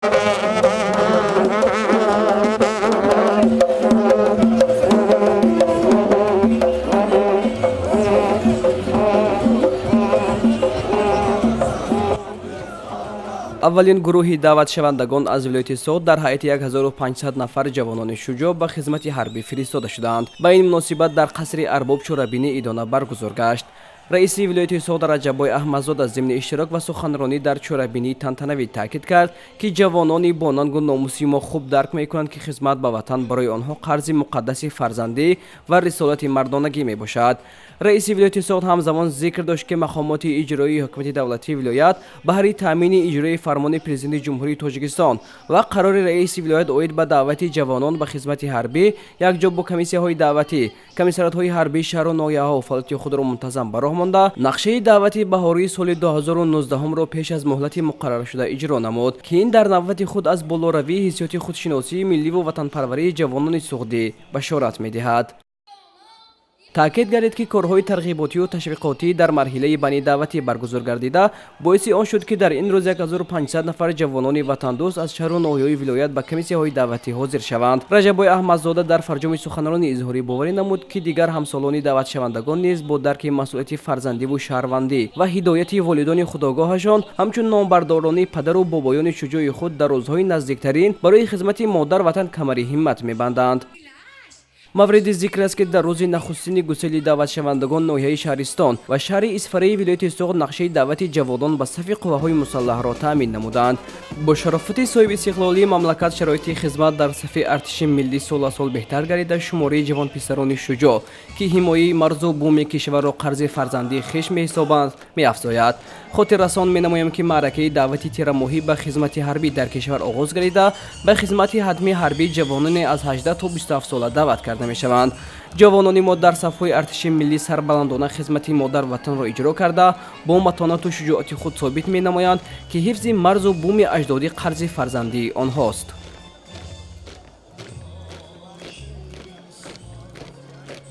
аввалин гурӯҳи даъватшавандагон аз вилояти СУՂД дар ҳайати 1500 нафар ҷавонони шуҷоъ ба хизмати ҳарбӣ фиристода шуданд. Ба ин муносибат дар қасри арбоб чорабинӣ идона баргузор гашт. раиси вилояти СУՂД Раҷаббой Аҳмадзода зимни иштирок ва суханронӣ дар чорабинии тантанавӣ таъкид кард, ки ҷавонони бо нангу номуси мо хуб дарк мекунанд, ки хизмат ба ватан барои онҳо қарзи муқаддаси фарзандӣ ва рисолати мардонагӣ мебошад. раиси вилояти СУՂД ҳамзамон зикр дошт, ки мақомоти иҷроии ҳукумати давлатии вилоят баҳри таъмини иҷрои фармони президенти ҷумҳурии Тоҷикистон ва қарори раиси вилоят оид ба даъвати ҷавонон ба хизмати ҳарбӣ якҷо бо комиссияҳои даъватӣ, комиссариатҳои ҳарбӣ, шаҳру ноҳияҳо фаъолияти худро мунтазам ба роҳ монда, нақшаи даъвати баҳории соли 2019-ро пеш аз муҳлати муқарраршуда иҷро намуд, ки ин дар навбати худ аз болоравии ҳиссиёти худшиносии милливу ватанпарварии ҷавонони СУՂДӣ башорат медиҳад. таъкид гардид, ки корҳои тарғиботию ташвиқотӣ дар марҳилаи бани даъватӣ баргузор гардида боиси он шуд, ки дар ин рӯз 1500 нафар ҷавонони ватандӯст аз шаҳру ноҳияҳои вилоят ба комиссияҳои даъватӣ ҳозир шаванд. Раҷаббой Аҳмадзода дар фарҷоми суханронӣ изҳори боварӣ намуд, ки дигар ҳамсолони даъватшавандагон низ бо дарки масъулияти фарзандиву шаҳрвандӣ ва ҳидояти волидони худогоҳашон ҳамчун номбардорони падару бобоёни шуҷои худ дар рӯзҳои наздиктарин барои хизмати модар ватан камари ҳиммат мебанданд. мавриди зикр аст, ки дар рӯзи нахустини гусели даъватшавандагон ноҳияи шаҳристон ва шаҳри Исфараи вилояти СУՂД нақшаи даъвати ҷавонон ба сафи қувваҳои мусаллаҳро таъмин намуданд. бо шарофати соҳиби истиқлолии мамлакат шароити хизмат дар сафи артиши миллӣ соласол беҳтар гардида шумораи ҷавонписарони шуҷоъ, ки ҳимояи марзу бӯми кишварро қарзи фарзандии хиш меҳисобанд, меафзояд. хотиррасон менамоям, ки маъракаи даъвати тирамоҳӣ ба хизмати ҳарбӣ дар кишвар оғоз гардида ба хизмати ҳатмии ҳарбӣ ҷавононе аз 18 то 27 сола даъват карда мешаванд. ҷавонони мо дар сафҳои артиши миллӣ сарбаландона хизмати модар ватанро иҷро карда бо матонату шуҷоати худ собит менамоянд, ки ҳифзи марзу бӯми аҷдодӣ қарзи фарзандии онҳост.